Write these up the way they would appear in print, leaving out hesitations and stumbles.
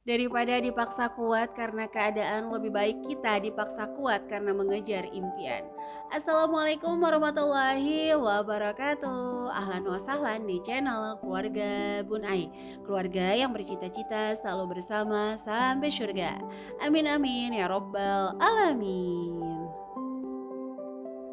Daripada dipaksa kuat karena keadaan, lebih baik kita dipaksa kuat karena mengejar impian. Assalamualaikum warahmatullahi wabarakatuh. Ahlan wa sahlan di channel Keluarga Bun Ai. Keluarga yang bercita-cita selalu bersama sampai surga. Amin amin ya robbal alamin.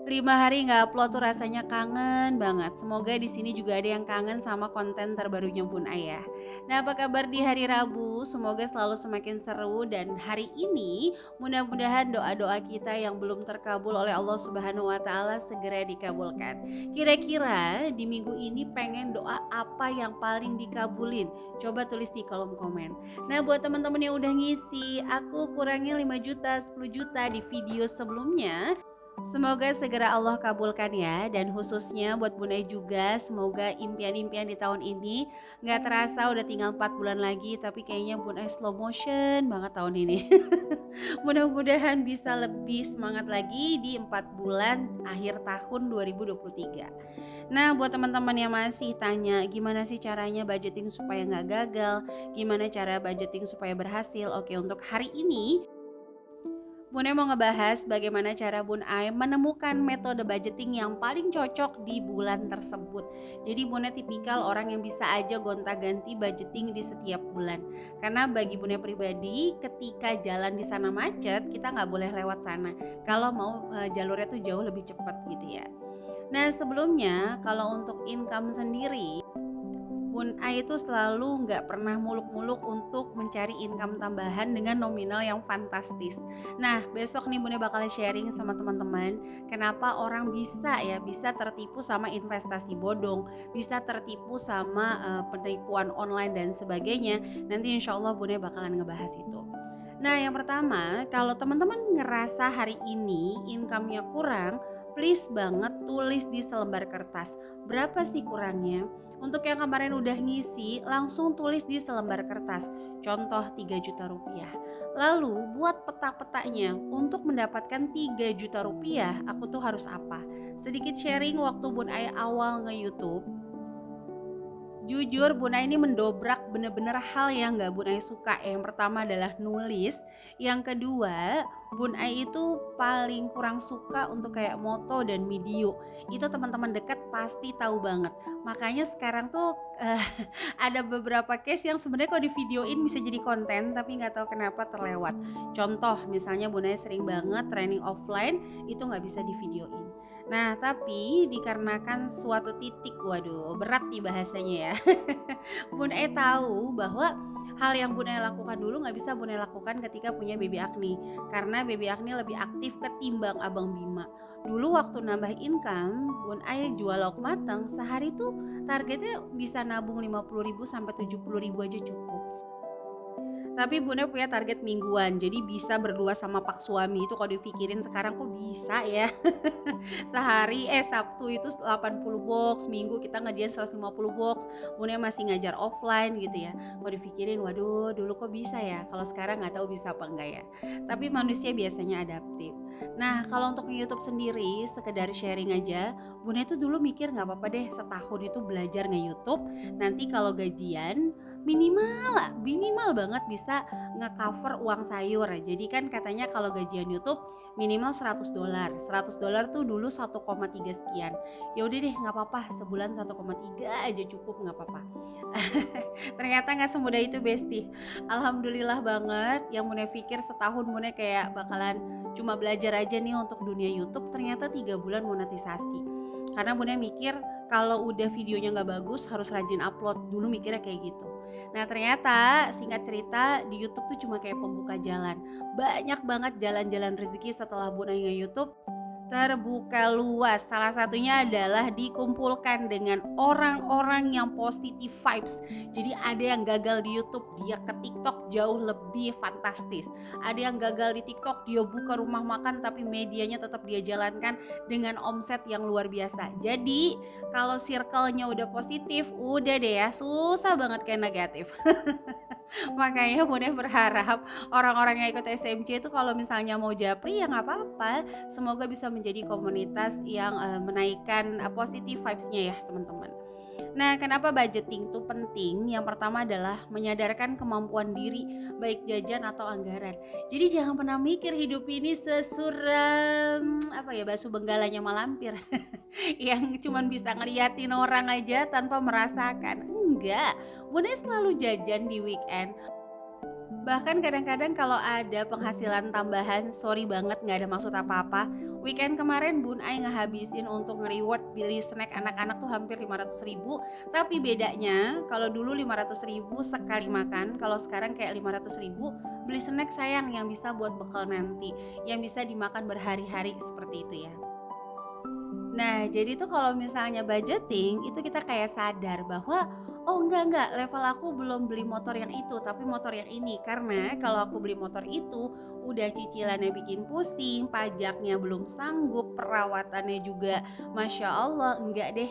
5 hari nggak upload tuh rasanya kangen banget. Semoga di sini juga ada yang kangen sama konten terbarunya Bun Ayah. Nah, apa kabar di hari Rabu? Semoga selalu semakin seru dan hari ini mudah-mudahan doa-doa kita yang belum terkabul oleh Allah Subhanahu wa taala segera dikabulkan. Kira-kira di minggu ini pengen doa apa yang paling dikabulin? Coba tulis di kolom komen. Nah, buat teman-teman yang udah ngisi, aku kurangnya 5 juta, 10 juta di video sebelumnya. Semoga segera Allah kabulkan ya. Dan khususnya buat Bunda juga, semoga impian-impian di tahun ini gak terasa udah tinggal 4 bulan lagi. Tapi kayaknya Bunda slow motion banget tahun ini. Mudah-mudahan bisa lebih semangat lagi di 4 bulan akhir tahun 2023. Nah, buat teman-teman yang masih tanya gimana sih caranya budgeting supaya gak gagal, gimana cara budgeting supaya berhasil. Oke, untuk hari ini Bun Ai mau ngebahas bagaimana cara Bun Ai menemukan metode budgeting yang paling cocok di bulan tersebut. Jadi Bun Ai tipikal orang yang bisa aja gonta-ganti budgeting di setiap bulan. Karena bagi Bun Ai pribadi, ketika jalan di sana macet, kita nggak boleh lewat sana. Kalau mau jalurnya tuh jauh lebih cepat gitu ya. Nah, sebelumnya kalau untuk income sendiri, Bun Ai itu selalu nggak pernah muluk-muluk untuk mencari income tambahan dengan nominal yang fantastis. Nah, besok nih Bun Ai bakal sharing sama teman-teman kenapa orang bisa tertipu sama investasi bodong, bisa tertipu sama penipuan online dan sebagainya. Nanti insya Allah Bun Ai bakalan ngebahas itu. Nah, yang pertama, kalau teman-teman ngerasa hari ini income-nya kurang, please banget tulis di selembar kertas. Berapa sih kurangnya? Untuk yang kemarin udah ngisi, langsung tulis di selembar kertas. Contoh 3 juta rupiah. Lalu buat peta-petanya. Untuk mendapatkan 3 juta rupiah, aku tuh harus apa? Sedikit sharing waktu Bun Ai awal nge-YouTube. Jujur Bun Ai ini mendobrak bener-bener hal yang gak Bun Ai suka. Yang pertama adalah nulis. Yang kedua, Bun Ai itu paling kurang suka untuk kayak moto dan video. Itu teman-teman dekat pasti tahu banget. Makanya sekarang tuh ada beberapa case yang sebenarnya kalau di videoin bisa jadi konten, tapi gak tahu kenapa terlewat. Contoh misalnya Bun Ai sering banget training offline, itu gak bisa di videoin. Nah, tapi dikarenakan suatu titik, waduh, berat nih bahasanya ya. Bun Ai tahu bahwa hal yang Bun Ai lakukan dulu nggak bisa Bun Ai lakukan ketika punya baby Agni, karena baby Agni lebih aktif ketimbang Abang Bima. Dulu waktu nambah income, Bun Ai jual lauk matang sehari tuh targetnya bisa nabung 50.000 sampai 70.000 aja cukup. Tapi Bunda punya target mingguan, jadi bisa berdua sama pak suami. Itu kalau dipikirin sekarang kok bisa ya. Sehari Sabtu itu 80 box, Minggu kita ngedian 150 box. Bunda masih ngajar offline gitu ya. Kalau dipikirin, waduh dulu kok bisa ya. Kalau sekarang nggak tahu bisa apa enggak ya. Tapi manusia biasanya adaptif. Nah, kalau untuk YouTube sendiri sekedar sharing aja, Bunda itu dulu mikir nggak apa-apa deh setahun itu belajar nge-YouTube. Nanti kalau gajian minimal banget bisa nge-cover uang sayur. Jadi kan katanya kalau gajian YouTube minimal $100. $100 tuh dulu 1,3 sekian. Ya udah deh nggak apa-apa, sebulan 1,3 aja cukup, nggak apa-apa. Ternyata nggak semudah itu Besti. Alhamdulillah banget, yang Mune pikir setahun Mune kayak bakalan cuma belajar aja nih untuk dunia YouTube, ternyata 3 bulan monetisasi. Karena Mune mikir kalau udah videonya nggak bagus harus rajin upload, dulu mikirnya kayak gitu. Nah ternyata singkat cerita di YouTube tuh cuma kayak pembuka jalan. Banyak banget jalan-jalan rezeki setelah Bun Ai nge-YouTube terbuka luas. Salah satunya adalah dikumpulkan dengan orang-orang yang positive vibes. Jadi ada yang gagal di YouTube, dia ke TikTok jauh lebih fantastis. Ada yang gagal di TikTok, dia buka rumah makan tapi medianya tetap dia jalankan dengan omset yang luar biasa. Jadi kalau circle-nya udah positif, udah deh ya, susah banget kayak negatif. Makanya Bunda berharap orang-orang yang ikut SMC itu kalau misalnya mau japri ya nggak apa-apa. Semoga bisa menjadi komunitas yang menaikkan positive vibes-nya ya teman-teman. Nah, kenapa budgeting itu penting? Yang pertama adalah menyadarkan kemampuan diri, baik jajan atau anggaran. Jadi jangan pernah mikir hidup ini sesuram apa ya, basuh benggalanya malampir yang cuman bisa ngeliatin orang aja tanpa merasakan. Enggak, Bunda selalu jajan di weekend. Bahkan kadang-kadang kalau ada penghasilan tambahan, sorry banget nggak ada maksud apa-apa. Weekend kemarin Bun Ai ngehabisin untuk nge-reward beli snack anak-anak tuh hampir 500 ribu. Tapi bedanya kalau dulu 500 ribu sekali makan, kalau sekarang kayak 500 ribu beli snack sayang yang bisa buat bekal nanti, yang bisa dimakan berhari-hari seperti itu ya. Nah, jadi tuh kalau misalnya budgeting itu kita kayak sadar bahwa oh enggak level aku belum beli motor yang itu tapi motor yang ini karena kalau aku beli motor itu udah cicilannya bikin pusing, pajaknya belum sanggup, perawatannya juga Masya Allah enggak deh.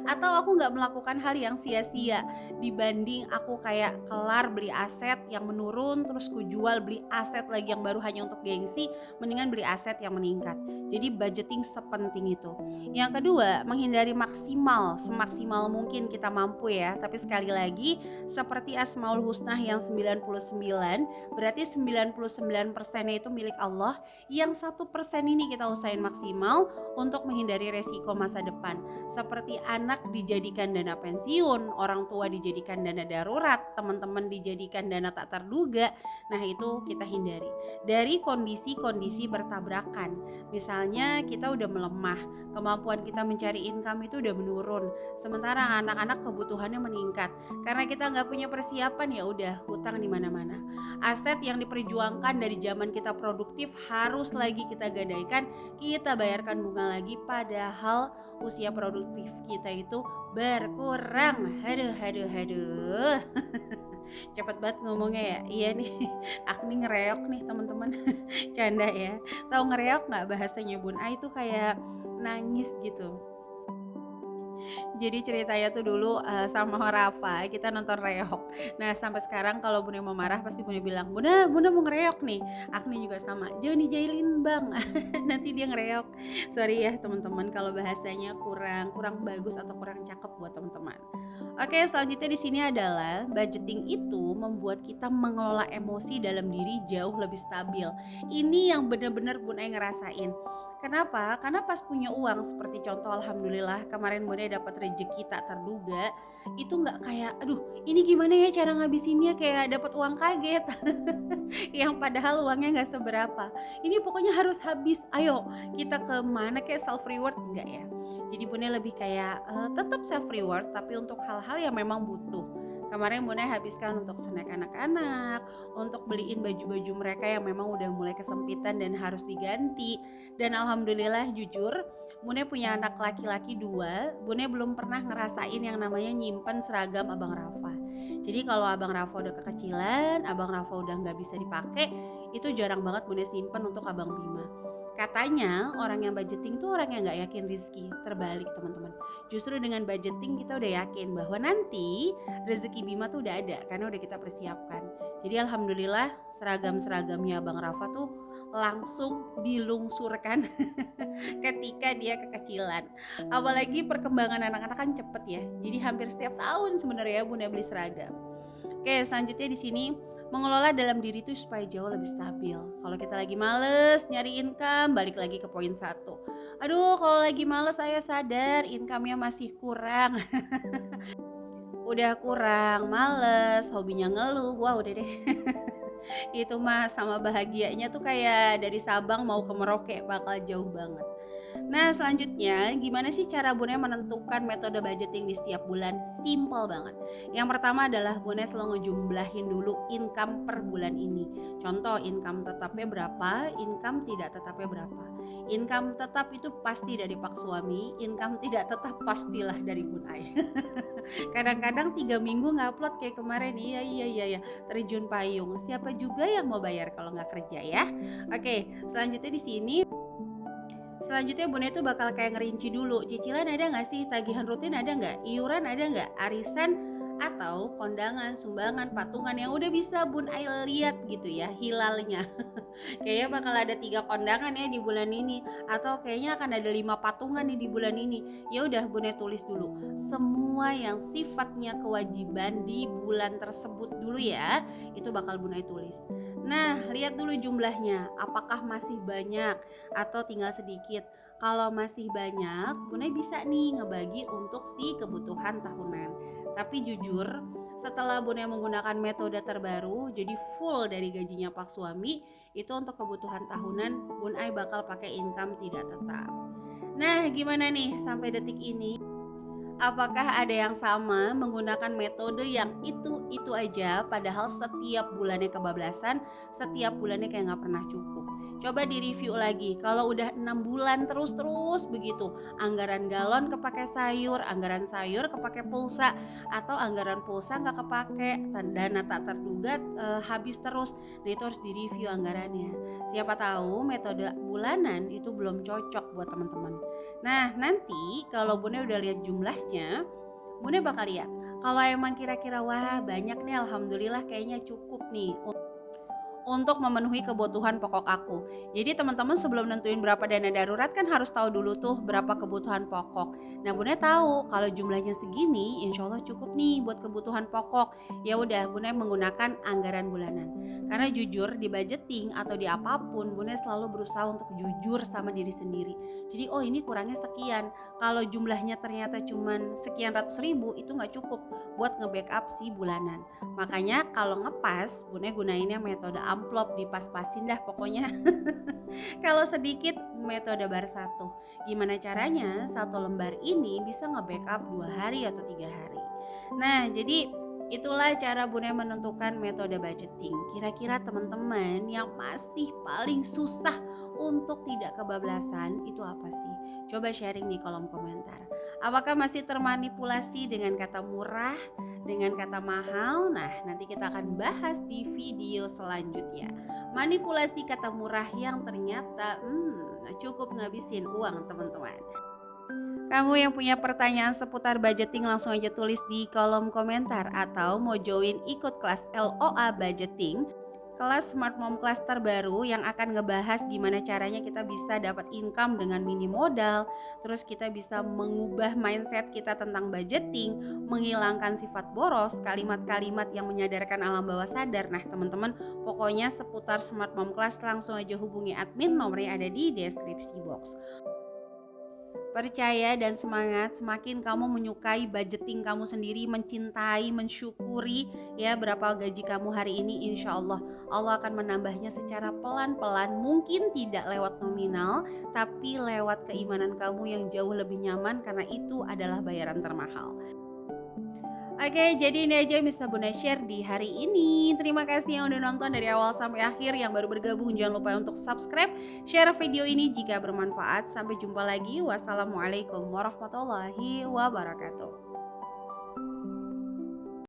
Atau aku nggak melakukan hal yang sia-sia dibanding aku kayak kelar beli aset yang menurun terus ku jual beli aset lagi yang baru hanya untuk gengsi, mendingan beli aset yang meningkat. Jadi budgeting sepenting itu. Yang kedua, menghindari maksimal semaksimal mungkin kita mampu ya. Tapi sekali lagi seperti Asmaul Husna yang 99, berarti 99%-nya itu milik Allah. Yang 1% ini kita usahain maksimal untuk menghindari resiko masa depan. Seperti anak dijadikan dana pensiun, orang tua dijadikan dana darurat, teman-teman dijadikan dana tak terduga. Nah, itu kita hindari. Dari kondisi-kondisi bertabrakan. Misalnya kita udah melemah, kemampuan kita mencari income itu udah menurun, sementara anak-anak kebutuhannya meningkat. Karena kita nggak punya persiapan ya udah hutang di mana-mana. Aset yang diperjuangkan dari zaman kita produktif harus lagi kita gadaikan, kita bayarkan bunga lagi padahal usia produktif kita itu berkurang. Aduh. Cepet banget ngomongnya ya. Iya nih, aku nih ngereok nih teman-teman. Canda ya. Tahu ngereok nggak bahasanya Bun Ai itu kayak nangis gitu. Jadi ceritanya tuh dulu sama Rafa kita nonton reok. Nah sampai sekarang kalau Bunda mau marah pasti Bunda bilang Bunda mau ngereok nih. Agni juga sama, Joni Jailin bang. Nanti dia ngereok. Sorry ya teman-teman kalau bahasanya kurang bagus atau kurang cakep buat teman-teman. Oke, selanjutnya di sini adalah budgeting itu membuat kita mengelola emosi dalam diri jauh lebih stabil. Ini yang benar-benar Bunda ngerasain. Kenapa? Karena pas punya uang seperti contoh alhamdulillah kemarin Bunda dapat rezeki tak terduga, itu nggak kayak aduh ini gimana ya cara ngabisinnya kayak dapat uang kaget yang padahal uangnya nggak seberapa. Ini pokoknya harus habis. Ayo kita ke mana kayak self reward enggak ya. Jadi Bunda lebih kayak tetap self reward tapi untuk hal-hal yang memang butuh. Kemarin Bunda habiskan untuk snack anak-anak, untuk beliin baju-baju mereka yang memang udah mulai kesempitan dan harus diganti. Dan alhamdulillah jujur, Bunda punya anak laki-laki 2, Bunda belum pernah ngerasain yang namanya nyimpen seragam Abang Rafa. Jadi kalau Abang Rafa udah kekecilan, Abang Rafa udah nggak bisa dipakai, itu jarang banget Bunda simpen untuk Abang Bima. Katanya orang yang budgeting tuh orang yang gak yakin rezeki. Terbalik teman-teman. Justru dengan budgeting kita udah yakin bahwa nanti rezeki Bima tuh udah ada karena udah kita persiapkan. Jadi alhamdulillah seragam-seragamnya Bang Rafa tuh langsung dilungsurkan ketika dia kekecilan. Apalagi perkembangan anak-anak kan cepet ya. Jadi hampir setiap tahun sebenarnya Bunda beli seragam. Oke, selanjutnya di sini mengelola dalam diri itu supaya jauh lebih stabil. Kalau kita lagi males nyari income, balik lagi ke poin 1. Aduh, kalau lagi males saya sadar income-nya masih kurang. Udah kurang, males, hobinya ngeluh. Wah, udah deh. Itu mah sama bahagianya tuh kayak dari Sabang mau ke Merauke bakal jauh banget. Nah selanjutnya gimana sih cara Bunda menentukan metode budgeting di setiap bulan? Simple banget. Yang pertama adalah Bunda selalu ngejumlahin dulu income per bulan ini. Contoh income tetapnya berapa, income tidak tetapnya berapa. Income tetap itu pasti dari Pak Suami, income tidak tetap pastilah dari Bun Ai. Kadang-kadang 3 minggu ngupload kayak kemarin, iya terjun payung. Siapa juga yang mau bayar kalau nggak kerja ya? Oke, selanjutnya di sini. Selanjutnya Bunda itu bakal kayak ngerinci dulu, cicilan ada nggak sih, tagihan rutin ada nggak, iuran ada nggak, arisan atau kondangan, sumbangan, patungan yang udah bisa Bun Ai lihat gitu ya hilalnya. Kayaknya bakal ada 3 kondangan ya di bulan ini, atau kayaknya akan ada 5 patungan nih di bulan ini. Ya udah Bune tulis dulu semua yang sifatnya kewajiban di bulan tersebut dulu ya. Itu bakal Bune tulis. Nah, lihat dulu jumlahnya, apakah masih banyak atau tinggal sedikit. Kalau masih banyak, Bune bisa nih ngebagi untuk si kebutuhan tahunan. Tapi jujur, setelah Bune menggunakan metode terbaru, jadi full dari gajinya Pak suami, itu untuk kebutuhan tahunan Bun Ai bakal pakai income tidak tetap. Nah, gimana nih sampai detik ini? Apakah ada yang sama menggunakan metode yang itu aja padahal setiap bulannya kebablasan, setiap bulannya kayak nggak pernah cukup? Coba direview lagi, kalau udah 6 bulan terus begitu, anggaran galon kepake sayur, anggaran sayur kepake pulsa, atau anggaran pulsa nggak kepake, dana tak terduga habis terus. Nah itu harus direview anggarannya. Siapa tahu metode bulanan itu belum cocok buat teman-teman. Nah nanti kalau Bune udah lihat jumlahnya, Bune bakal lihat kalau emang kira-kira wah banyak nih, alhamdulillah kayaknya cukup nih untuk memenuhi kebutuhan pokok aku. Jadi teman-teman sebelum nentuin berapa dana darurat kan harus tahu dulu tuh berapa kebutuhan pokok. Nah Bune tahu kalau jumlahnya segini, insya Allah cukup nih buat kebutuhan pokok. Ya udah Bune menggunakan anggaran bulanan. Karena jujur di budgeting atau di apapun, Bune selalu berusaha untuk jujur sama diri sendiri. Jadi oh ini kurangnya sekian. Kalau jumlahnya ternyata cuman sekian ratus ribu, itu nggak cukup buat nge-backup si bulanan. Makanya kalau ngepas, Bune gunainnya metode amplop, dipas-pasin dah pokoknya. Kalau sedikit metode bar satu. Gimana caranya satu lembar ini bisa nge-backup 2 hari atau 3 hari. Nah, jadi itulah cara Bune menentukan metode budgeting. Kira-kira teman-teman yang masih paling susah untuk tidak kebablasan itu apa sih? Coba sharing di kolom komentar. Apakah masih termanipulasi dengan kata murah, dengan kata mahal? Nah, nanti kita akan bahas di video selanjutnya. Manipulasi kata murah yang ternyata cukup ngabisin uang teman-teman. Kamu yang punya pertanyaan seputar budgeting langsung aja tulis di kolom komentar, atau mau join ikut kelas LOA Budgeting, kelas Smart Mom Class terbaru yang akan ngebahas gimana caranya kita bisa dapat income dengan minim modal, terus kita bisa mengubah mindset kita tentang budgeting, menghilangkan sifat boros, kalimat-kalimat yang menyadarkan alam bawah sadar. Nah teman-teman, pokoknya seputar Smart Mom Class langsung aja hubungi admin, nomornya ada di deskripsi box. Percaya dan semangat, semakin kamu menyukai budgeting kamu sendiri, mencintai, mensyukuri ya berapa gaji kamu hari ini, insya Allah Allah akan menambahnya secara pelan-pelan. Mungkin tidak lewat nominal, tapi lewat keimanan kamu yang jauh lebih nyaman, karena itu adalah bayaran termahal. Oke, jadi ini aja yang bisa Bunda share di hari ini. Terima kasih yang udah nonton dari awal sampai akhir. Yang baru bergabung jangan lupa untuk subscribe, share video ini jika bermanfaat. Sampai jumpa lagi. Wassalamualaikum warahmatullahi wabarakatuh.